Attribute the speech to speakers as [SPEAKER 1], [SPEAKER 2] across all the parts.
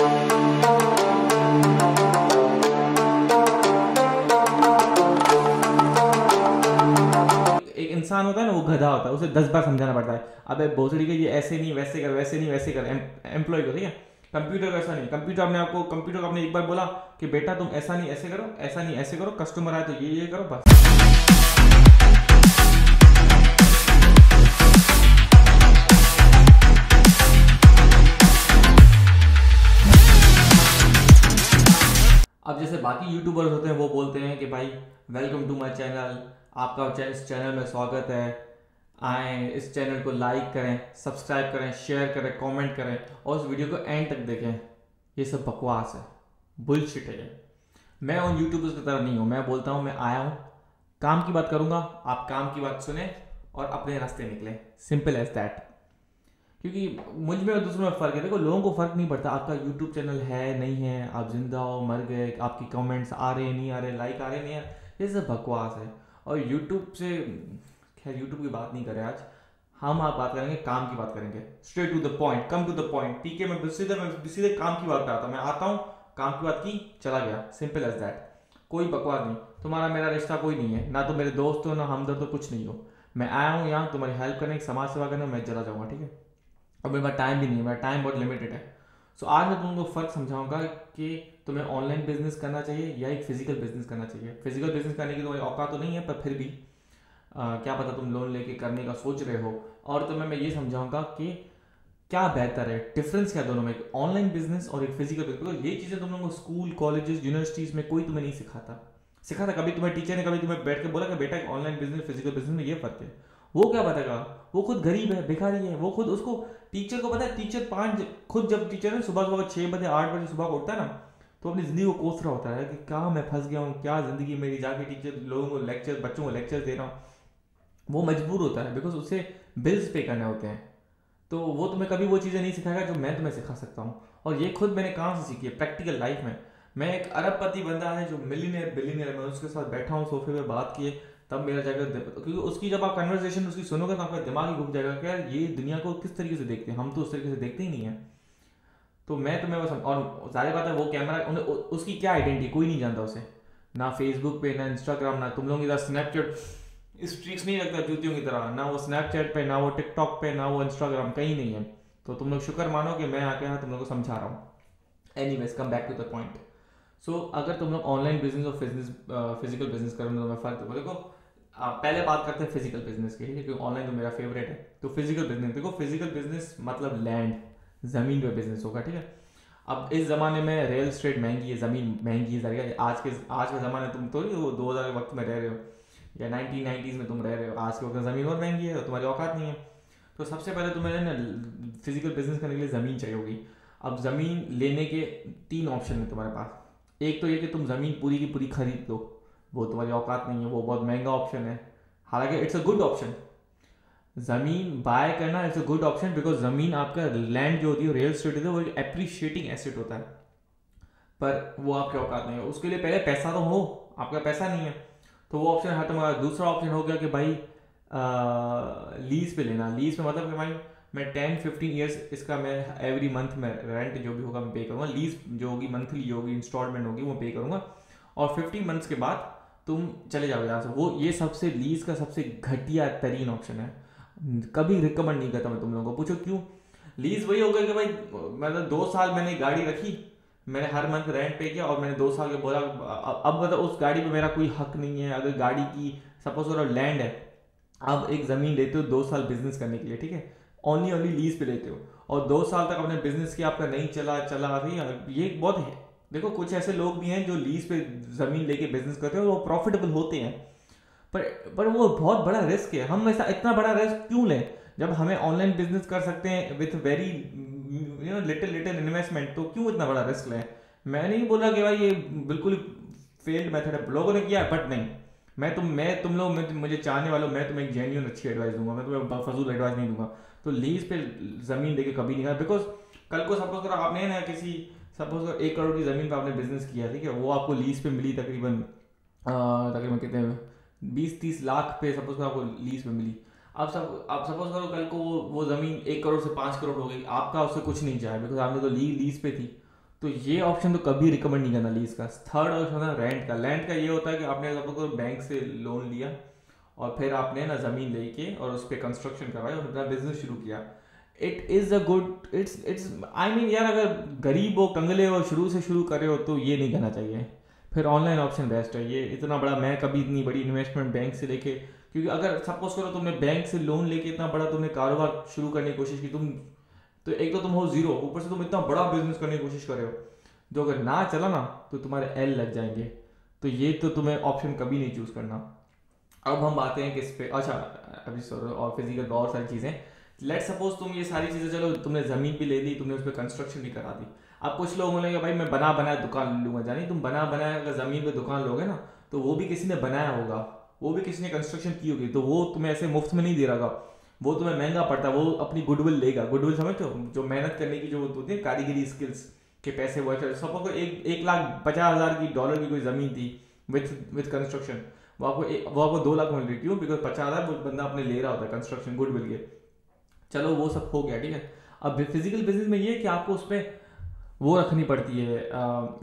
[SPEAKER 1] एक इंसान होता है ना, वो गधा होता है, उसे 10 बार समझाना पड़ता है, अबे भोसड़ी के ये ऐसे नहीं वैसे कर, वैसे नहीं वैसे कर, एम्प्लॉय को, ठीक है। कंप्यूटर को ऐसा नहीं, कंप्यूटर को आपने एक बार बोला कि बेटा तुम ऐसा नहीं ऐसे करो, ऐसा नहीं ऐसे करो, कस्टमर आए तो ये करो, बस। अब जैसे बाकी यूट्यूबर्स होते हैं, वो बोलते हैं कि भाई वेलकम टू माय चैनल, आपका इस चैनल में स्वागत है, आए इस चैनल को लाइक करें, सब्सक्राइब करें, शेयर करें, कमेंट करें और उस वीडियो को एंड तक देखें। ये सब बकवास है, बुलशिट है। मैं उन यूट्यूबर्स की तरह नहीं हूँ। मैं बोलता हूँ मैं आया हूँ, काम की बात करूँगा, आप काम की बात सुने और अपने रास्ते निकले, सिंपल एज दैट। क्योंकि मुझ में और दूसरों में फ़र्क है। देखो, लोगों को फ़र्क नहीं पड़ता आपका यूट्यूब चैनल है नहीं है, आप जिंदा हो मर गए, आपकी कमेंट्स आ रहे नहीं आ रहे, लाइक आ रहे नहीं आ रहे, ये सब बकवास है। और यूट्यूब से, खैर यूट्यूब की बात नहीं करें आज, हम आप बात करेंगे, काम की बात करेंगे, straight to the point, come to the point. ठीक है, मैं सीधे काम की बात पे आता हूँ। मैं आता हूँ, काम की बात की, चला गया, सिंपल एज दैट। कोई बकवास नहीं। तुम्हारा मेरा रिश्ता कोई नहीं है, ना तो मेरे दोस्त हो ना हमदर्द हो, कुछ नहीं हो। मैं आया हूँ यहाँ तुम्हारी हेल्प करने, समाज सेवा करने, मैं चला जाऊँगा, ठीक है। और मेरे पास टाइम भी नहीं है, मेरा टाइम बहुत लिमिटेड है। सो आज मैं तुमको फ़र्क समझाऊंगा कि तुम्हें ऑनलाइन बिजनेस करना चाहिए या एक फिजिकल बिजनेस करना चाहिए। फिजिकल बिजनेस करने की तुम्हारी औकात तो नहीं है, पर फिर भी क्या पता तुम लोन लेके करने का सोच रहे हो। और तुम्हें मैं ये समझाऊंगा कि क्या बेहतर है, डिफरेंस क्या दोनों में, ऑनलाइन बिजनेस और एक फिजिकल बिजनेस। ये चीज़ें तुम लोगों को स्कूल, कॉलेजेस, यूनिवर्सिटीज़ में कोई तुम्हें नहीं सिखाता। कभी तुम्हें टीचर ने कभी तुम्हें बैठ के बोला कि बेटा ऑनलाइन बिजनेस फिजिकल बिजनेस में ये फ़र्क है? वो क्या बताएगा? वो खुद गरीब है, भिखारी है, वो खुद, उसको टीचर को पता है। टीचर खुद जब टीचर है सुबह 6 बजे 8 बजे सुबह को उठता है ना, तो अपनी ज़िंदगी को कोस रहा होता है कि क्या मैं फंस गया हूँ, क्या ज़िंदगी मेरी, जाके टीचर लोगों को लेक्चर, बच्चों को लेक्चर दे रहा हूँ। वो मजबूर होता है बिकॉज उसे बिल्स पे करने होते हैं। तो वो तुम्हें कभी वो चीज़ें नहीं सिखाएगा जो मैं तुम्हें सिखा सकता हूँ। और ये खुद मैंने कहाँ से सीखी है, प्रैक्टिकल लाइफ में। मैं एक अरबपति बंदा है जो मिलीनियर बिलीनियर है, मैं उसके साथ बैठा हूँ सोफे पे, बात किए, तब मेरा जाकर, क्योंकि उसकी जब आप कन्वर्सेशन उसकी सुनोगे तो आपका दिमाग ही घूम जाएगा कि यार ये दुनिया को किस तरीके से देखते हैं, हम तो उस तरीके से देखते ही नहीं है। तो मैं तुम्हें बस, और सारी बात है, वो कैमरा उसकी क्या आइडेंटिटी कोई नहीं जानता उसे, ना फेसबुक पे, ना इंस्टाग्राम, ना तुम लोगों की तरह स्नैपचैट स्ट्रीक्स नहीं रखता जूतियों की तरह, ना वो स्नैपचैट पे, ना वो टिकटॉक पे, ना वो इंस्टाग्राम, कहीं नहीं है। तो तुम लोग शुक्र मानो कि मैं आके यहाँ तुम लोग को समझा रहा हूँ। Anyways, come back to the point. So अगर तुम लोग ऑनलाइन बिजनेस और फिजिकल बिजनेस करोगे तो मैं फर्क देखो। पहले बात करते हैं फिजिकल बिजनेस की, क्योंकि ऑनलाइन तो मेरा फेवरेट है। तो फिजिकल बिजनेस देखो, फिजिकल बिजनेस मतलब लैंड, जमीन पे बिजनेस होगा, ठीक है। अब इस जमाने में रियल एस्टेट महंगी है, जमीन महंगी है। आज के ज़माने तुम तो वो 2000 के वक्त में रह रहे हो या 1990s में तुम रह रहे हो, आज के वक्त ज़मीन और महंगी है, तो तुम्हारी औकात नहीं है। तो सबसे पहले तुम्हें ना फिजिकल बिजनेस करने के लिए ज़मीन चाहिए होगी। अब ज़मीन लेने के 3 ऑप्शन है तुम्हारे पास। एक तो ये कि तुम ज़मीन पूरी की पूरी खरीद लो, वो तुम्हारी औकात नहीं है, वो बहुत महंगा ऑप्शन है। हालांकि इट्स अ गुड ऑप्शन, ज़मीन बाय करना it's a good option, because ज़मीन, आपका लैंड जो होती है, रियल एस्टेट होती है, वो एप्रिशिएटिंग एसेट होता है, पर वो आपकी औकात नहीं है। उसके लिए पहले पैसा तो हो, आपका पैसा नहीं है, तो वो ऑप्शन है तुम्हारा। दूसरा ऑप्शन हो गया कि भाई लीज पे लेना। लीज पे मतलब कि भाई मैं 10-15 ईयर्स इसका मैं एवरी मंथ में रेंट जो भी होगा मैं पे करूँगा, लीज जो होगी मंथली होगी, इंस्टॉलमेंट होगी, वो पे करूँगा, और 15 मंथ्स के बाद तुम चले जाओगे यहाँ से। वो ये सबसे लीज का सबसे घटिया तरीन ऑप्शन है, कभी रिकमेंड नहीं करता मैं तुम लोगों को। पूछो क्यों? लीज वही हो गया कि भाई मतलब 2 साल मैंने गाड़ी रखी, मैंने हर मंथ रेंट पे किया, और मैंने 2 साल के बोला अब मतलब उस गाड़ी पे मेरा कोई हक नहीं है। अगर गाड़ी की सपोज और लैंड है, अब एक ज़मीन लेते हो 2 साल बिजनेस करने के लिए, ठीक है, ओनली लीज पे लेते हो, और 2 साल तक अपने बिजनेस किया, आपका नहीं चला रही है, ये बहुत है। देखो, कुछ ऐसे लोग भी हैं जो लीज पे ज़मीन लेके बिजनेस करते हैं और वो प्रॉफिटेबल होते हैं, पर वो बहुत बड़ा रिस्क है। हम ऐसा इतना बड़ा रिस्क क्यों लें जब हमें ऑनलाइन बिजनेस कर सकते हैं विथ वेरी लिटिल इन्वेस्टमेंट? तो क्यों इतना बड़ा रिस्क लें? मैं नहीं बोल रहा कि भाई ये बिल्कुल फेल्ड मेथड है, लोगों ने किया है, बट नहीं। तुम लोग मुझे चाहने वालों, मैं तुम्हें एक जेन्युइन अच्छी एडवाइस दूंगा, मैं तुम्हें फजूल एडवाइस नहीं दूंगा। तो लीज पे ज़मीन लेके कभी नहीं करना, बिकॉज कल को सपोज करो आपने ना सपोज करो 1 करोड़ की ज़मीन पे आपने बिजनेस किया, ठीक है, वो आपको लीज पे मिली तकरीबन कितने 20-30 लाख पे सपोज करो आपको लीज पे मिली। अब सपोज करो कल को वो ज़मीन 1 करोड़ से 5 करोड़ हो गई, आपका उससे कुछ नहीं चाहे बिकॉज आपने तो लीज पे थी। तो ये ऑप्शन तो कभी रिकमेंड नहीं करना लीज का। थर्ड ऑप्शन होता है रेंट का। रेंट का ये होता है कि आपने आपको बैंक से लोन लिया और फिर आपने ना ज़मीन लेके और उस पर कंस्ट्रक्शन करवाई और अपना बिजनेस शुरू किया। It is a good, it's I mean यार, अगर गरीब हो, कंगले हो, शुरू से शुरू करे हो तो ये नहीं करना चाहिए। फिर ऑनलाइन ऑप्शन बेस्ट है। ये इतना बड़ा, मैं कभी इतनी बड़ी इन्वेस्टमेंट बैंक से लेके, क्योंकि अगर सपोज करो तुमने बैंक से लोन लेके इतना बड़ा तुमने कारोबार शुरू करने की कोशिश की, तुम तो एक तो तुम हो जीरो, ऊपर से तुम इतना बड़ा बिजनेस करने की कोशिश कर रहे हो जो अगर ना चला ना तो तुम्हारे एल लग जाएंगे। तो ये तो तुम्हें ऑप्शन कभी नहीं चूज करना। अब हम आते हैं किस पे, अच्छा अभी सॉरी, और फिजिकल और सारी चीज़ें। लेट सपोज तुम ये सारी चीज़ें, चलो तुमने ज़मीन भी ले ली, तुमने उस पर कंस्ट्रक्शन भी करा दी। अब कुछ लोग बोलेंगे भाई मैं बना बनाया दुकान लूंगा। जानी तुम बना बनाया अगर ज़मीन पे दुकान लोगे ना तो वो भी किसी ने बनाया होगा, वो भी किसी ने कंस्ट्रक्शन की होगी, तो वो तुम्हें ऐसे मुफ्त में नहीं दे रहा, वो तुम्हें महंगा पड़ता है। वो अपनी गुडविल लेगा, गुडविल समझते हो, जो मेहनत करने की जो होती है कारीगरी स्किल्स के पैसे। वो सपोज को 1,50,000 की डॉलर की कोई ज़मीन थी विथ कंस्ट्रक्शन, वो आपको 2 लाख मिल रही। क्यों? बिकॉज 50,000 वो बंदा अपने ले रहा होता है कंस्ट्रक्शन गुडविल के। चलो वो सब हो गया, ठीक है। अब फिजिकल बिजनेस में ये कि आपको उस पर वो रखनी पड़ती है,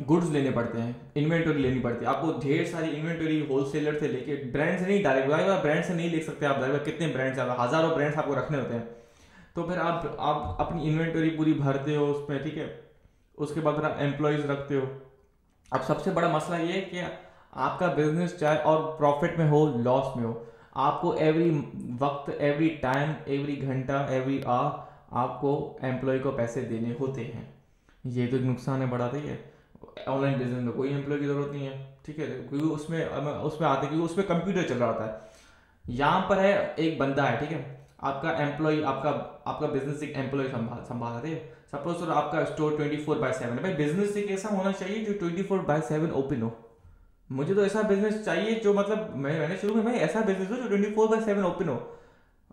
[SPEAKER 1] गुड्स लेने पड़ते हैं, इन्वेंटरी लेनी पड़ती है आपको, ढेर सारी इन्वेंटरी होलसेलर से लेके, ब्रांड से नहीं, डायरेक्ट ब्रांड से नहीं ले सकते आप डायरेक्ट, कितने ब्रांड्स, हज़ारों ब्रांड्स आपको रखने होते हैं। तो फिर आप अपनी इन्वेंटरी पूरी भरते हो उसमें, ठीक है। उसके बाद फिर आप एम्प्लॉयज़ रखते हो। अब सबसे बड़ा मसला ये है कि आपका बिजनेस चाहे और प्रॉफिट में हो लॉस में हो, आपको एवरी वक्त, एवरी टाइम, एवरी घंटा, एवरी आवर आपको एम्प्लॉय को पैसे देने होते हैं। ये तो एक नुकसान है बड़ा, ठीक है। ऑनलाइन बिजनेस में कोई एम्प्लॉय की जरूरत नहीं है, ठीक है, क्योंकि उसमें आते, क्योंकि उसमें कंप्यूटर चल रहा होता है। यहाँ पर है एक बंदा है, ठीक है, आपका एम्प्लॉय, आपका बिजनेस एक एम्प्लॉय संभाल रहे हैं। सपोज सर आपका स्टोर 24/7 है। भाई बिजनेस एक ऐसा होना चाहिए जो 24/7 ओपन हो। मुझे तो ऐसा बिजनेस चाहिए जो, मतलब मैंने शुरू में भाई ऐसा बिजनेस हो जो 24/7 ओपन हो,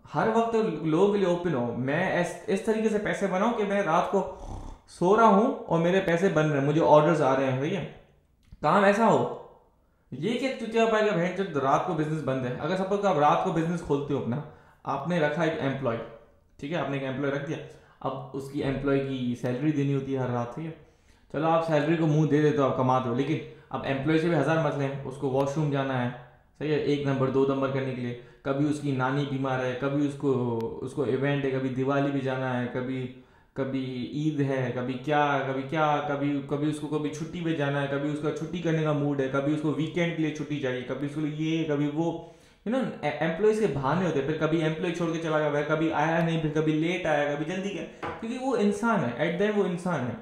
[SPEAKER 1] हर वक्त लोगों के लिए ओपन हो। मैं इस तरीके से पैसे बनाऊं कि मैं रात को सो रहा हूं और मेरे पैसे बन रहे हैं, मुझे ऑर्डर्स आ रहे हैं, भैया काम ऐसा हो। ये क्या चुतिया पाएगा भाई जब रात को बिजनेस बंद है। अगर सपोज आप रात को बिजनेस खोलते हो अपना, आपने रखा एक एम्प्लॉय, ठीक है, आपने एक एम्प्लॉय रख दिया, अब उसकी एम्प्लॉय की सैलरी देनी होती है हर रात, ठीक है। चलो आप सैलरी को मुंह दे देते हो, आप कमाते हो, लेकिन अब एम्प्लॉय से भी हज़ार मसले हैं। उसको वॉशरूम जाना है, सही है, 1 नंबर 2 नंबर करने के लिए, कभी उसकी नानी बीमार है, कभी उसको इवेंट है, कभी दिवाली भी जाना है, कभी कभी ईद है, कभी क्या कभी क्या, कभी कभी उसको कभी छुट्टी पे जाना है, कभी उसका छुट्टी करने का मूड है, कभी उसको वीकेंड के लिए छुट्टी चाहिए, कभी उसको ये कभी वो, यू नो। एम्प्लॉयज के बहाने होते हैं। फिर कभी एम्प्लॉय छोड़ के चला गया, कभी आया नहीं, फिर कभी लेट आया, कभी जल्दी गया, क्योंकि वो इंसान है, एट द एंड वो इंसान है।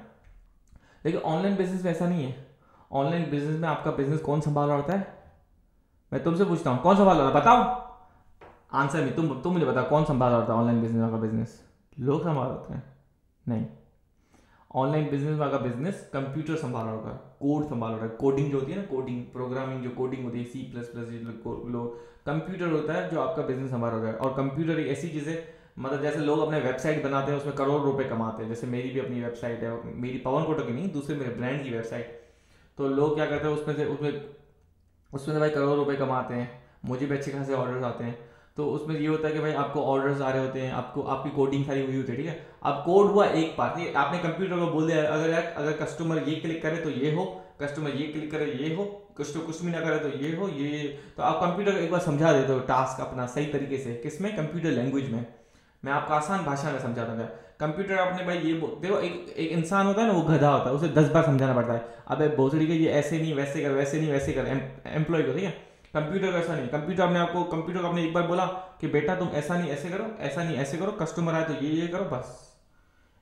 [SPEAKER 1] लेकिन ऑनलाइन बिजनेस में ऐसा नहीं है। ऑनलाइन बिजनेस में आपका बिजनेस कौन संभाल रहा होता है? मैं तुमसे पूछता हूँ, कौन संभाल रहा है, बताओ आंसर नहीं, तुम मुझे बताओ कौन संभाल रहा होता है ऑनलाइन बिजनेस में आपका बिजनेस? लोग संभाल रहे होते हैं? नहीं, ऑनलाइन बिजनेस में आपका बिजनेस कंप्यूटर संभाल रहा होगा, कोड संभाल रहा है, कोडिंग जो होती है ना, कोडिंग प्रोग्रामिंग जो कोडिंग होती है, C++ लोग, कंप्यूटर होता है जो आपका बिजनेस संभाल रहा है। और कंप्यूटर एक ऐसी चीज़ है, मतलब जैसे लोग अपने वेबसाइट बनाते हैं उसमें करोड़ रुपए कमाते हैं, जैसे मेरी भी अपनी वेबसाइट है, मेरी पवन कोटो की नहीं, दूसरे मेरे ब्रांड की वेबसाइट। तो लोग क्या करते हैं उसमें से भाई करोड़ रुपए कमाते हैं, मुझे भी अच्छे खासे ऑर्डर्स आते हैं। तो उसमें ये होता है कि भाई आपको ऑर्डर्स आ रहे होते हैं, आपको आपकी कोडिंग सारी हुई होती है, ठीक है। अब कोड हुआ एक पार्ट, ये आपने कंप्यूटर को बोल दिया अगर कस्टमर ये क्लिक करे तो ये हो, कस्टमर ये क्लिक करे ये हो, कुछ भी ना करे तो ये हो, ये। तो आप कंप्यूटर को एक बार समझा देते हो टास्क अपना सही तरीके से, किसमें? कंप्यूटर लैंग्वेज में। मैं आपको आसान भाषा में समझा दूंगा। कंप्यूटर आपने भाई ये देखो, एक इंसान होता है ना, वो गधा होता है, उसे 10 बार समझाना पड़ता है, अबे भोसड़ी के ये ऐसे नहीं वैसे कर, वैसे नहीं वैसे कर, एम्प्लॉय को, ठीक है। कंप्यूटर को ऐसा नहीं, कंप्यूटर को आपने एक बार बोला कि बेटा तुम ऐसा नहीं ऐसे करो, ऐसा नहीं ऐसे करो, कस्टमर आए तो ये करो, बस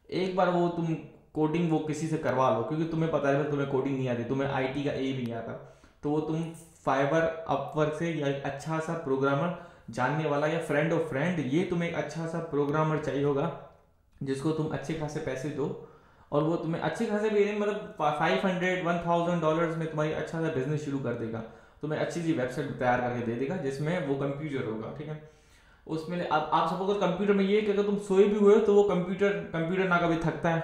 [SPEAKER 1] एक बार वो तुम कोडिंग वो किसी से करवा लो, क्योंकि तुम्हें पता है तुम्हें कोडिंग नहीं आती, तुम्हें IT का A भी नहीं आता, तो वो तुम फाइवर अपवर्क से या एक अच्छा सा प्रोग्रामर जानने वाला या फ्रेंड ऑफ फ्रेंड, ये तुम्हें एक अच्छा सा प्रोग्रामर चाहिए होगा जिसको तुम अच्छे खासे पैसे दो, और वो तुम्हें अच्छे खासे भी नहीं, मतलब $500-1,000 में तुम्हारी अच्छा सा बिजनेस शुरू कर देगा, तुम्हें अच्छी सी वेबसाइट तैयार करके दे देगा जिसमें वो कंप्यूटर होगा, ठीक है। उसमें अब आप सपोज कंप्यूटर में ये कि अगर तुम सोए भी हुए हो तो वो कंप्यूटर ना कभी थकता है,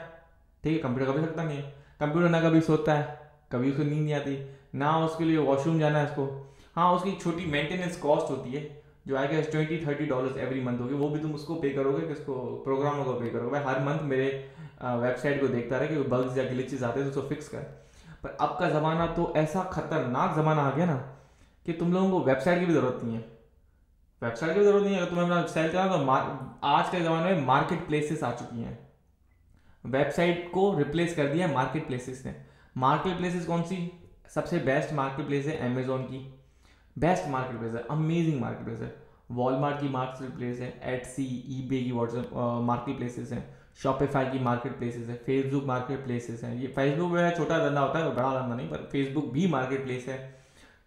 [SPEAKER 1] ठीक है, कंप्यूटर कभी थकता नहीं है, कंप्यूटर ना कभी सोता है, कभी उसको नींद नहीं आती, ना उसके लिए वॉशरूम जाना है उसको। हाँ, उसकी छोटी मेंटेनेंस कॉस्ट होती है, जो आएगा $20-30 एवरी मंथ होगी, वो भी तुम उसको पे करोगे, किसको, प्रोग्रामर को पे करोगे, भाई हर मंथ मेरे वेबसाइट को देखता रहे कि बग्स या ग्लिचेस आते हैं तो उसको फिक्स कर। पर अब का ज़माना तो ऐसा खतरनाक ज़माना आ गया ना कि तुम लोगों को वेबसाइट की भी ज़रूरत नहीं है। वेबसाइट की भी ज़रूरत नहीं है, अगर तुम्हें अपना सेल करना तो आज के ज़माने में मार्केट प्लेसेस आ चुकी हैं। वेबसाइट को रिप्लेस कर दिया मार्केट प्लेसेस ने। मार्केट प्लेसेस कौन सी? सबसे बेस्ट मार्केट प्लेस है अमेजोन की, बेस्ट मार्केट प्लेस है, अमेजिंग मार्केट प्लेस है। वॉलमार्ट की मार्केट प्लेस है, एटसी, ईबे की व्हाट्सएप मार्केट प्लेसेस हैं, शॉपिफाई की मार्केट प्लेसेस है, फेसबुक मार्केट प्लेसेस हैं। ये फेसबुक में छोटा धंधा होता है, बड़ा धंधा नहीं, पर फेसबुक भी मार्केट प्लेस है।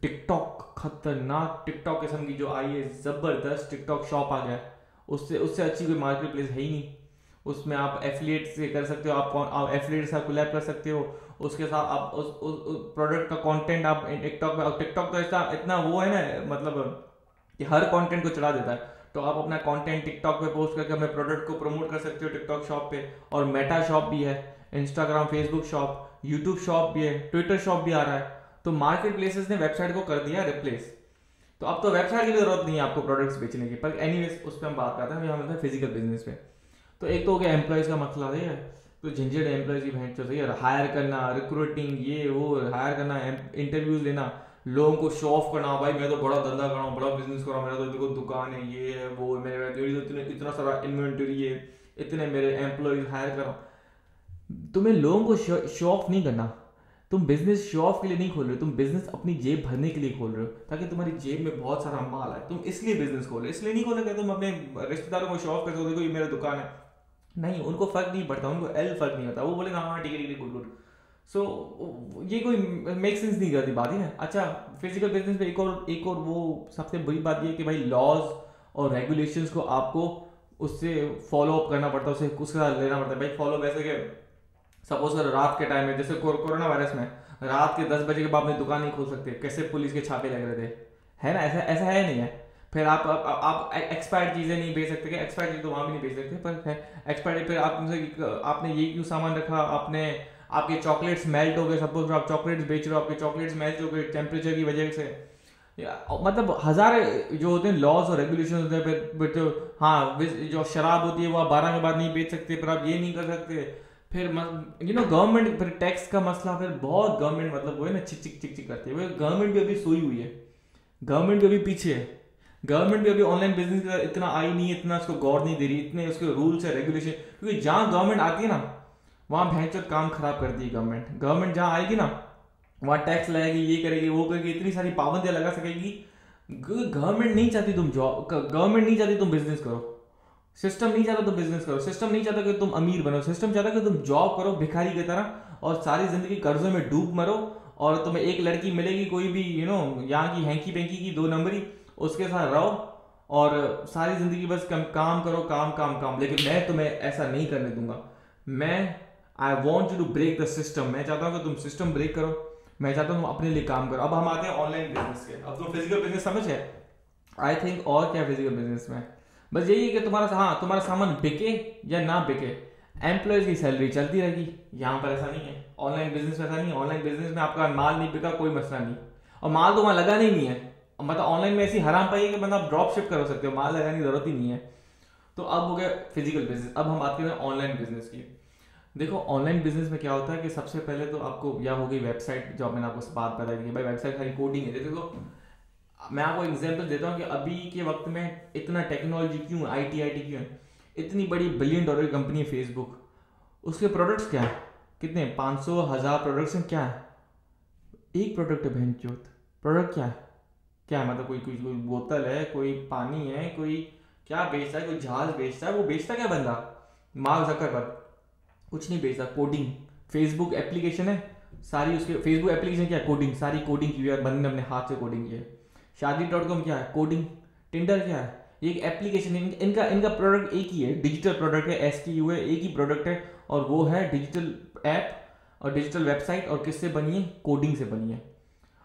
[SPEAKER 1] टिकटॉक, खतरनाक टिकटॉक किस्म की जो आई है, जबरदस्त टिकटॉक शॉप आ गया है। उससे उससे अच्छी कोई मार्केट प्लेस है ही नहीं। उसमें आप एफिलिएट से कर सकते हो, आप एफिलिएट से कोलैब कर सकते हो, उसके साथ आप उस प्रोडक्ट का कंटेंट आप टिकटॉक में, टिकटॉक तो ऐसा इतना वो है ना, मतलब कि हर कंटेंट को चढ़ा देता है। तो आप अपना कंटेंट टिकटॉक पे पोस्ट करके अपने प्रोडक्ट को प्रमोट कर सकते हो टिकटॉक शॉप पे। और मेटा शॉप भी है, Instagram, Facebook shop, YouTube shop भी है, ट्विटर शॉप भी आ रहा है। तो मार्केट प्लेसेस ने वेबसाइट को कर दिया रिप्लेस। तो अब तो वेबसाइट की जरूरत नहीं है आपको प्रोडक्ट्स बेचने की। पर एनीवेज उस पर हम बात करते हैं, हम फिजिकल बिजनेस पे। तो एक तो हो गया एम्प्लॉयज़ का मसला है, तो झंझट एम्प्लॉयज़ की भैंस चल रही है, हायर करना, रिक्रूटिंग, ये वो, हायर करना, इंटरव्यूज लेना, लोगों को शो ऑफ करना, भाई मैं तो बड़ा धंधा कर रहा हूँ, बड़ा बिजनेस कर रहा हूँ, मेरा तो देखो दुकान है, ये है वो, मेरे तो इतना सारा इन्वेंटरी है, इतने मेरे एम्प्लॉयज़ हायर कर रहा हूँ। तुम्हें लोगों को शो ऑफ नहीं करना। तुम बिजनेस शो ऑफ के लिए नहीं खोल रहे हो, तुम बिजनेस अपनी जेब भरने के लिए खोल रहे हो, ताकि तुम्हारी जेब में बहुत सारा माल आए। तुम इसलिए बिजनेस खोल रहे हो, इसलिए नहीं खोल रहे तुम अपने रिश्तेदारों को शो ऑफ कर दो, देखो ये मेरा दुकान है। नहीं, उनको फर्क नहीं पड़ता, उनको एल फर्क नहीं होता, वो बोले हाँ ठीक है ठीक है, गुड गुड। सो ये कोई मेक सेंस नहीं करती बात ही ना। अच्छा, फिजिकल बिजनेस में एक और वो सबसे बुरी बात ये है कि भाई लॉज और रेगुलेशंस को आपको उससे फॉलो अप करना पड़ता है, उसे उसके साथ लेना पड़ता है। भाई फॉलो वैसे कि सपोज कर रात के टाइम में, जैसे कोरोना वायरस में रात के 10 बजे के बाद अपनी दुकान नहीं खोल सकते, कैसे पुलिस के छापे लग रहे थे, है ना? ऐसा ऐसा है नहीं है। फिर आप एक्सपायर्ड चीज़ें नहीं बेच सकते, एक्सपायर्ड चीज़ तो वहाँ भी नहीं बेच सकते, पर एक्सपायर्ड फिर आपने ये क्यों सामान रखा, आपने आपके चॉकलेट्स मेल्ट हो गए, सपोज आप चॉकलेट्स बेच रहे हो, आपके चॉकलेट्स मेल्ट हो गए टेम्परेचर की वजह से, मतलब हजार जो होते हैं लॉज और रेगुलेशन होते हैं। फिर तो हाँ, जो शराब होती है वो आप 12 के बाद नहीं बेच सकते, पर आप ये नहीं कर सकते। फिर गवर्नमेंट, फिर टैक्स का मसला, फिर बहुत गवर्नमेंट मतलब वो है ना, चिक चिक चिक चिक करती है। गवर्नमेंट भी अभी सोई हुई है, गवर्नमेंट भी अभी पीछे है, गवर्नमेंट भी अभी ऑनलाइन बिजनेस की इतना आई नहीं है, इतना उसको गौर नहीं दे रही, इतने उसके रूल्स है रेगुलेशन। क्योंकि जहां गवर्नमेंट आती है ना, वहां भैंचोद काम खराब करती है गवर्नमेंट। गवर्नमेंट जहां आएगी ना, वहां टैक्स लगाएगी, ये करेगी, वो करेगी, इतनी सारी पाबंदियां लगा सकेगी। गवर्नमेंट नहीं चाहती तुम जॉब, गवर्नमेंट नहीं चाहती तुम बिजनेस करो, सिस्टम नहीं चाहता तुम बिजनेस करो, सिस्टम नहीं चाहता कि तुम अमीर बनो, सिस्टम चाहता कि तुम जॉब करो भिखारी की तरह और सारी जिंदगी कर्जों में डूब मरो। और तुम्हें एक लड़की मिलेगी कोई भी यहाँ की हैंकी पेंकी की 2 नंबरी, उसके साथ रहो और सारी जिंदगी बस काम करो, काम काम काम। लेकिन मैं तुम्हें ऐसा नहीं करने दूंगा। मैं I want you to break the system. मैं चाहता हूँ कि तुम सिस्टम ब्रेक करो, मैं चाहता हूँ तुम अपने लिए काम करो। अब हम आते हैं ऑनलाइन बिजनेस के। अब तुम फिजिकल बिजनेस समझ गए आई थिंक। और क्या फिजिकल बिजनेस में बस यही है कि तुम्हारा सामान बिके या ना बिके, एम्प्लॉयज की सैलरी चलती रहेगी। यहाँ पर ऐसा नहीं है, ऑनलाइन बिजनेस में ऐसा नहीं है। ऑनलाइन बिजनेस में आपका माल नहीं बिका कोई मसला नहीं, और माल तो वहाँ लगाना ही नहीं है। मतलब ऑनलाइन में ऐसी हराम पाई है कि मतलब आप ड्रॉप शिप कर सकते हो, माल लगाने की जरूरत ही नहीं है। तो अब हो गया फिजिकल बिजनेस। अब हम बात करें ऑनलाइन बिजनेस की। देखो ऑनलाइन बिजनेस में क्या होता है कि सबसे पहले तो आपको या होगी वेबसाइट, जो मैंने आपको बात बताई थी भाई वेबसाइट खाली कोडिंग है। देखो मैं आपको एग्जांपल देता हूँ कि अभी के वक्त में इतना टेक्नोलॉजी क्यों, आईटी क्यों है, इतनी बड़ी $1 बिलियन कंपनी है फेसबुक, उसके प्रोडक्ट्स क्या है, कितने 500,000 प्रोडक्ट्स हैं। क्या है? एक प्रोडक्ट है बहन चौथ। प्रोडक्ट क्या है? क्या है मतलब कोई बोतल है, कोई पानी है, कोई क्या बेचता है, कोई जहाज बेचता है, वो बेचता क्या बंदा? मार्क जकरबर्ग कुछ नहीं बेचता, कोडिंग। फेसबुक एप्लीकेशन है सारी, उसके फेसबुक एप्लीकेशन क्या है, कोडिंग, सारी कोडिंग की है, बंदे ने अपने हाथ से कोडिंग की है। शादी.com क्या है, कोडिंग। टिंडर क्या है, ये एक एप्लीकेशन है। इनका प्रोडक्ट एक ही है, डिजिटल प्रोडक्ट है, SKU है, एक ही प्रोडक्ट है, और वो है डिजिटल ऐप और डिजिटल वेबसाइट। और किससे बनी है? कोडिंग से बनी है।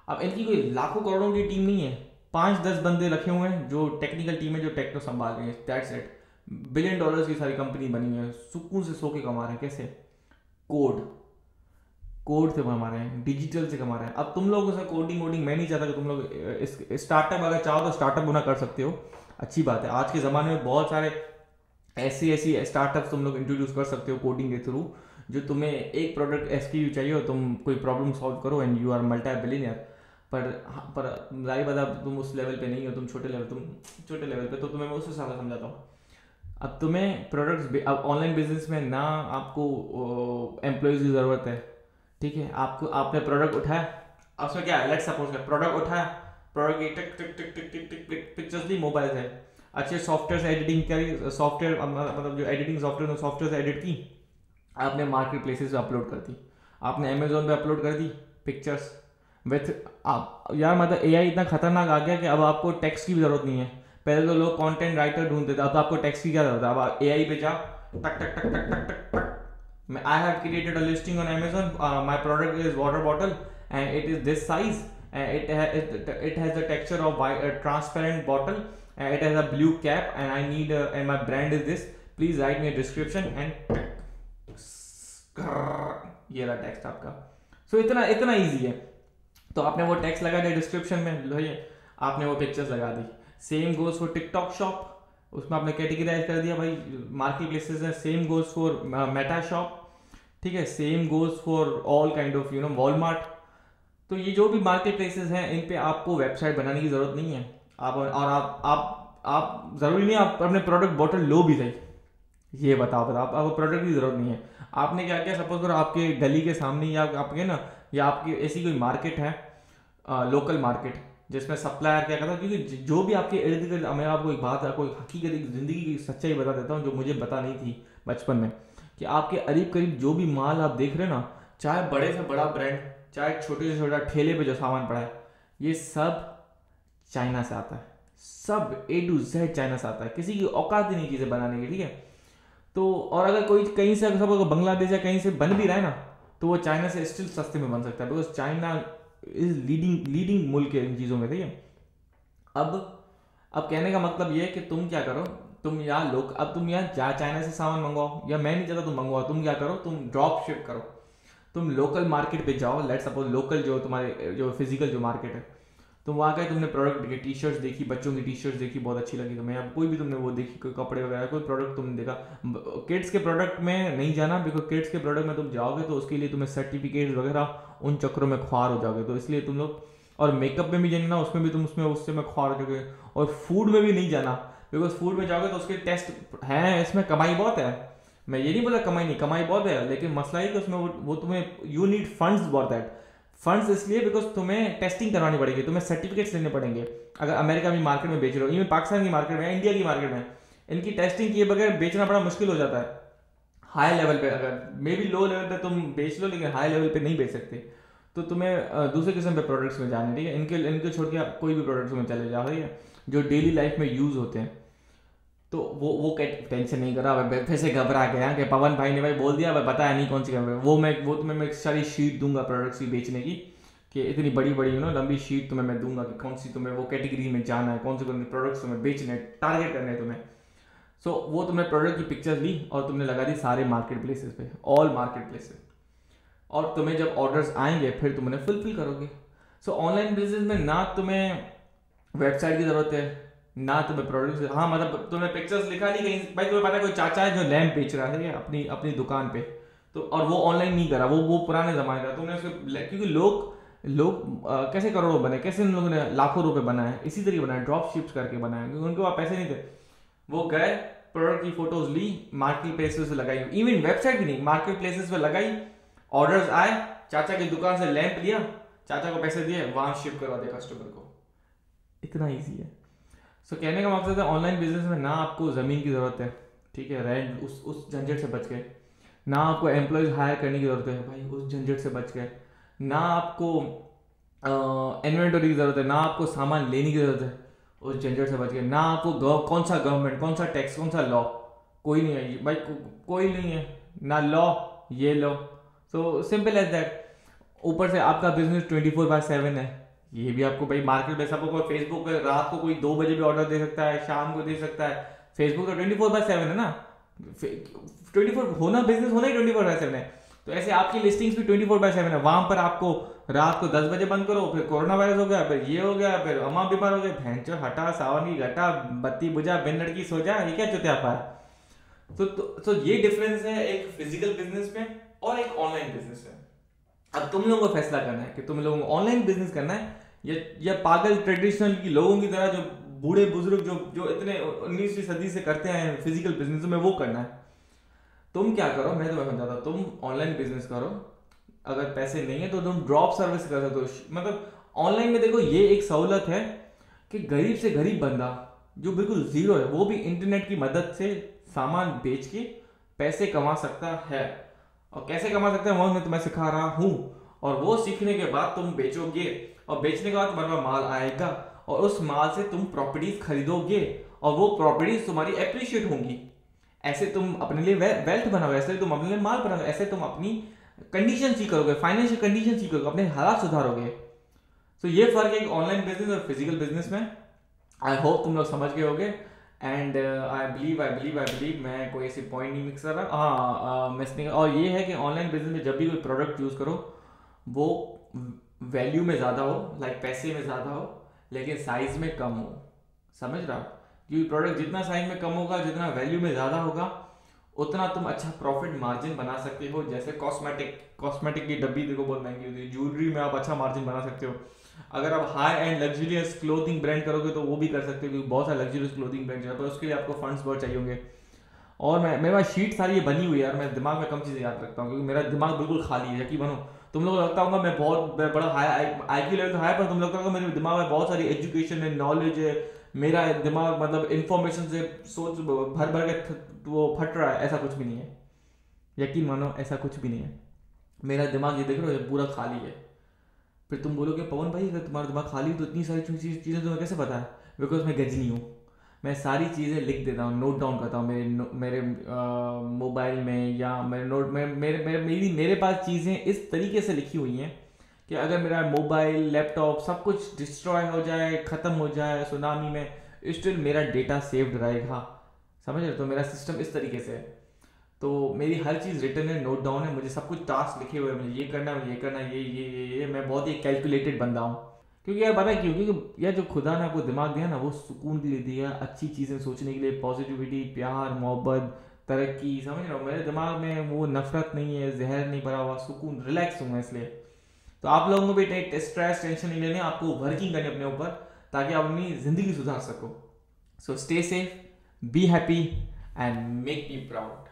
[SPEAKER 1] अब इनकी कोई लाखों करोड़ों की टीम नहीं है, 5-10 बंदे रखे हुए हैं जो टेक्निकल टीम है, जो टेक्नो संभाल रहे हैं, दैट्स इट। $1 बिलियन की सारी कंपनी बनी हुई है, सुकून से सो के कमा रहे हैं। कैसे? कोड। कोड से कमा रहे हैं, डिजिटल से कमा रहे हैं। अब तुम लोगों से कोडिंग वोडिंग मैं नहीं चाहता कि तुम लोग इस स्टार्टअप अगर चाहो तो स्टार्टअप बना कर सकते हो, अच्छी बात है। आज के ज़माने में बहुत सारे ऐसी ऐसी स्टार्टअप्स तुम लोग इंट्रोड्यूस कर सकते हो कोडिंग के थ्रू, जो तुम्हें एक प्रोडक्ट एसक्यू चाहिए हो, तुम कोई प्रॉब्लम सॉल्व करो and you are multibillionaire. पर जाहिर बात है तुम उस लेवल पे नहीं हो, तुम छोटे लेवल पे, तो तुम्हें मैं उस हिसाब से समझाता हूँ। अब तुम्हें प्रोडक्ट्स, अब ऑनलाइन बिजनेस में ना आपको एम्प्लॉयज़ की ज़रूरत है, ठीक है। आपको आपने प्रोडक्ट उठाया, अब उसमें क्या है, लेट्स सपोज का प्रोडक्ट उठाया, प्रोडक्ट की टिक टिक टिक टिक टिक टिक पिक्चर्स ली मोबाइल से, अच्छे सॉफ्टवेयर से एडिटिंग करी, सॉफ्टवेयर मतलब जो एडिटिंग सॉफ्टवेयर से एडिट की, आपने मार्केट प्लेसेस पे अपलोड कर दी, आपने अमेजोन पे अपलोड कर दी पिक्चर्स विथ आप यार, मतलब एआई इतना खतरनाक आ गया कि अब आपको टेक्स्ट की भी जरूरत नहीं है। पहले तो लोग कंटेंट राइटर ढूंढते थे, अब तो आपको टेक्स्ट की क्या जरूरत है, अब एआई पे जाओ, टक टक टक टक टक टक टक, I have created a listing on Amazon. My product is water bottle and it is this size. It has the texture of white, transparent bottle. And it has a blue cap and I need and my brand is this. Please write me a description and ये रहा text आपका। सो इतना इतना easy है। तो आपने वो text लगा दिया डिस्क्रिप्शन में, लो ये आपने वो पिक्चर्स लगा दी। Same goes for TikTok shop, उसमें आपने कैटेगराइज कर दिया भाई मार्केट प्लेसेस है। Same goes for Meta shop, ठीक है। Same goes for all kind of Walmart. तो ये जो भी मार्केट प्लेसेस हैं इन पे आपको वेबसाइट बनाने की जरूरत नहीं है। आप और आप जरूरी नहीं आप अपने प्रोडक्ट बॉटल लो भी सही, ये बताओ आपको प्रोडक्ट की जरूरत नहीं है। आपने क्या किया, सपोज करो आपके गली के सामने या आपके ना, या आपकी ऐसी कोई मार्केट है, लोकल मार्केट, जिसमें सप्लायर क्या करता है, क्योंकि जो भी आपके इर्द गिर्द, मैं आपको एक बात, कोई हकीकत जिंदगी की सच्चाई बता देता हूँ जो मुझे पता नहीं थी बचपन में, कि आपके करीब करीब जो भी माल आप देख रहे हैं ना, चाहे बड़े से बड़ा ब्रांड, चाहे छोटे से छोटा ठेले पे जो सामान पड़ा है, ये सब चाइना से आता है। सब A to Z चाइना से आता है, किसी की औकात ही नहीं चीज़ें बनाने की, ठीक है। तो और अगर कोई कहीं से सब बांग्लादेश या कहीं से बन भी रहा है ना, तो वो चाइना से स्टिल सस्ते में बन सकता है, बिकॉज चाइना इज लीडिंग मुल्क है इन चीज़ों में, ठीक है। अब कहने का मतलब ये है कि तुम क्या करो, तुम यहाँ लोग, अब तुम यहाँ चाइना से सामान मंगवाओ, या मैं नहीं चाहता तुम मंगवाओ, तुम क्या करो, तुम ड्रॉप शिप करो, तुम लोकल मार्केट पे जाओ। लेट्स सपोज लोकल जो तुम्हारे जो फिजिकल जो मार्केट है, तुम वहाँ गए, तुमने प्रोडक्ट देखे, टी शर्ट्स देखी, बच्चों की टी शर्ट्स देखी, बहुत अच्छी लगी तुम्हें, अब कोई भी तुमने वो देखी, कोई कपड़े वगैरह कोई प्रोडक्ट तुमने देखा। किड्स के प्रोडक्ट में नहीं जाना, बिकॉज किड्स के प्रोडक्ट में तुम जाओगे तो उसके लिए तुम्हें सर्टिफिकेट वगैरह उन चक्रों में ख्वार हो जाओगे, तो इसलिए तुम लोग, और मेकअप में भी जाना, उसमें भी तुम उससे में ख्वार हो जाओगे। और फूड में भी नहीं जाना, बिकॉज फूड में जाओगे तो उसके टेस्ट हैं, इसमें कमाई बहुत है, मैं ये नहीं बोला कमाई नहीं, कमाई बहुत है, लेकिन मसला है कि उसमें वो तुम्हें you need funds for that. Funds इसलिए बिकॉज तुम्हें टेस्टिंग करवानी पड़ेगी, तुम्हें सर्टिफिकेट्स लेने पड़ेंगे। अगर अमेरिका की मार्केट में बेच रहे हो, इवन पाकिस्तान की मार्केट में, इंडिया की मार्केट में, इनकी टेस्टिंग किए बगैर बेचना बड़ा मुश्किल हो जाता है। हाई लेवल पे, अगर मे बी लो लेवल पे तुम बेच लो, लेकिन हाई लेवल पे नहीं बेच सकते, तो तुम्हें दूसरे किस्म के प्रोडक्ट्स में जाना, ठीक है। इनके छोड़ के कोई भी प्रोडक्ट्स में चले जाओ, ठीक है, जो डेली लाइफ में यूज होते हैं। तो वो टेंशन नहीं करा, फिर से घबरा गया कि पवन भाई ने भाई बोल दिया, भाई बताया नहीं कौन सी कंपनी, वो तुम्हें मैं एक सारी शीट दूंगा प्रोडक्ट्स की बेचने की, कि इतनी बड़ी बड़ी लंबी शीट तुम्हें मैं दूंगा कि कौन सी तुम्हें वो कैटेगरी में जाना है, कौन से प्रोडक्ट्स तुम्हें बेचने, टारगेट करने हैं तुम्हें। सो वो तुमने प्रोडक्ट की पिक्चर्स ली और तुमने लगा दी सारे मार्केट प्लेसेस पे, ऑल मार्केट प्लेसेस, और तुम्हें जब ऑर्डर्स आएंगे फिर तुम उन्हें फुलफिल करोगे। सो ऑनलाइन बिजनेस में ना तुम्हें वेबसाइट की जरूरत है, ना तुम्हें प्रोडक्ट, हाँ मतलब तुम्हें पिक्चर्स लिखा नहीं कहीं, भाई तुम्हें पता है कोई चाचा है जो लैम्प बेच रहा है अपनी अपनी दुकान पे, तो और वो ऑनलाइन नहीं करा, वो पुराने जमाने का, तुमने उसको, क्योंकि लोग कैसे करोड़ों बने, कैसे उन लोगों ने लाखों रुपए बनाए, इसी तरीके बनाए, ड्रॉप शिप्स करके बनाए, क्योंकि उनके पास पैसे नहीं थे। वो गए, प्रोडक्ट की फोटोज ली, मार्केट प्लेसेस पे लगाई, इवन वेबसाइट भी नहीं, मार्केट प्लेसेस पे लगाई, ऑर्डर्स आए, चाचा की दुकान से लैंप लिया, चाचा को पैसे दिए, वहां शिप करवा दिया कस्टमर को। इतना ईजी है। सो कहने का मकसद है ऑनलाइन बिजनेस में ना आपको ज़मीन की ज़रूरत है, ठीक है, रेंट उस झंझट से बच गए, ना आपको एम्प्लॉयज हायर करने की ज़रूरत है भाई, उस झंझट से बच गए, ना आपको इन्वेंटरी की ज़रूरत है, ना आपको सामान लेने की ज़रूरत है, उस झंझट से बच गए, ना आपको कौन सा गवर्नमेंट, कौन सा टैक्स, कौन सा लॉ, कोई नहीं है भाई, कोई नहीं है ना लॉ, ये law. So simple as that. ऊपर से आपका बिजनेस 24/7 है, ये भी आपको भाई मार्केट में सबको, फेसबुक पे रात को कोई 2 बजे भी ऑर्डर दे सकता है, शाम को दे सकता है, फेसबुक तो 24/7 है ना, 24 होना, बिजनेस होना ही 24/7 है। तो ऐसे आपकी लिस्टिंग्स भी 24/7 है। वहां पर आपको रात को 10 बजे बंद करो, फिर कोरोना वायरस हो गया, फिर ये हो गया, फिर अम्मा बीमार हो गए, भैंचो हटा सावन की घटा, बत्ती बुझा, बिन लड़की सो जा, ये क्या चुतियापा है। तो ये डिफरेंस है एक फिजिकल बिजनेस में और एक ऑनलाइन बिजनेस में। अब तुम लोगों को फैसला करना है कि तुम लोगों को ऑनलाइन बिजनेस करना है या पागल ट्रेडिशनल की लोगों की तरह जो बूढ़े बुजुर्ग जो इतने 19वीं सदी से करते हैं फिजिकल बिजनेस में वो करना है। तुम क्या करो, मैं तुम्हें समझाता हूं, तुम ऑनलाइन बिजनेस करो। अगर पैसे नहीं है तो तुम ड्रॉप सर्विस कर सकते हो। मतलब ऑनलाइन में देखो ये एक सहूलत है कि गरीब से गरीब बंदा जो बिल्कुल जीरो है वो भी इंटरनेट की मदद से सामान बेच के पैसे कमा सकता है। और कैसे कमा सकते हैं वो मैं तुम्हें सिखा रहा हूं। और वो सीखने के बाद तुम बेचोगे, और बेचने के बाद तुम्हारे पास माल आएगा, और उस माल से तुम प्रॉपर्टीज खरीदोगे, और वो प्रॉपर्टीज तुम्हारी एप्रिशिएट होंगी। ऐसे तुम अपने लिए वेल्थ बनाओगे, ऐसे तुम अपने लिए माल बनाओगे, ऐसे तुम अपनी कंडीशन ठीक करोगे, फाइनेंशियल कंडीशन ठीक करोगे, अपने हालात सुधारोगे। तो ये फर्क है ऑनलाइन बिजनेस और फिजिकल बिजनेस में। आई होप तुम लोग समझ गए होगे। एंड आई बिलीव मैं कोई ऐसी पॉइंट नहीं मिक्स कर रहा, हाँ मिस नहीं। और ये है कि ऑनलाइन बिजनेस में जब भी कोई प्रोडक्ट यूज करो वो वैल्यू में ज़्यादा हो, लाइक पैसे में ज़्यादा हो, लेकिन साइज में कम हो। समझ रहा हो? क्योंकि प्रोडक्ट जितना साइज में कम होगा, जितना वैल्यू में ज़्यादा होगा, उतना तुम अच्छा प्रॉफिट मार्जिन बना सकते हो। जैसे कॉस्मेटिक की डब्बी देखो बहुत महंगी होती है, ज्वेलरी में आप अच्छा मार्जिन बना सकते हो। अगर आप high and luxurious clothing brand करोगे तो वो भी कर सकते हो, क्योंकि बहुत सारे लग्जरियस क्लोथिंग ब्रांड है, पर उसके लिए आपको फंड्स बहुत चाहिए होंगे। और मेरे पास शीट सारी ये बनी हुई है यार, मैं दिमाग में कम चीज़ें याद रखता हूँ क्योंकि मेरा दिमाग बिल्कुल खाली है। यकीन मानो तुम लोगों को लगता होगा मैं बहुत बड़ा हाई IQ लेवल का है, पर तुम लोग का मेरे दिमाग में बहुत सारी एजुकेशन है, नॉलेज है। मेरा दिमाग मतलब इंफॉर्मेशन से सोच भर भर के वो फट रहा है, ऐसा कुछ भी नहीं है। यकीन मानो ऐसा कुछ भी नहीं है। मेरा दिमाग ये देख रहे हो पूरा खाली है। फिर तुम बोलोगे पवन भाई अगर तुम्हारा दिमाग खाली तो इतनी सारी चीज़ें तुम्हें कैसे पता है? बिकॉज मैं गजनी हूँ। मैं सारी चीज़ें लिख देता हूँ, नोट डाउन करता हूँ मेरे मोबाइल में, या मेरे नोट में मेरे पास चीज़ें इस तरीके से लिखी हुई हैं कि अगर मेरा मोबाइल लैपटॉप सब कुछ डिस्ट्रॉय हो जाए, ख़त्म हो जाए सुनामी में, स्टिल मेरा डेटा सेव्ड रहेगा। समझ रहे? तो मेरा सिस्टम इस तरीके से है। तो मेरी हर चीज़ रिटर्न है, नोट डाउन है, मुझे सब कुछ टास्क लिखे हुए हैं, मुझे ये करना है, मुझे ये करना है, ये मैं बहुत ही कैलकुलेटेड बंदा हूँ। क्योंकि यार पता है क्यों? क्योंकि यार जो खुदा ने आपको दिमाग दिया ना, वो सुकून के लिए दिया, अच्छी चीज़ें सोचने के लिए, पॉजिटिविटी, प्यार, मोहब्बत, तरक्की। समझ रहे हो? मेरे दिमाग में वो नफरत नहीं है, जहर नहीं भरा हुआ, सुकून, रिलैक्स हूँ मैं। इसलिए तो आप लोगों को भी स्ट्रेस टेंशन नहीं लेने, आपको वर्किंग करनी अपने ऊपर, ताकि आप अपनी ज़िंदगी सुधार सको। So stay safe, be happy and make me proud.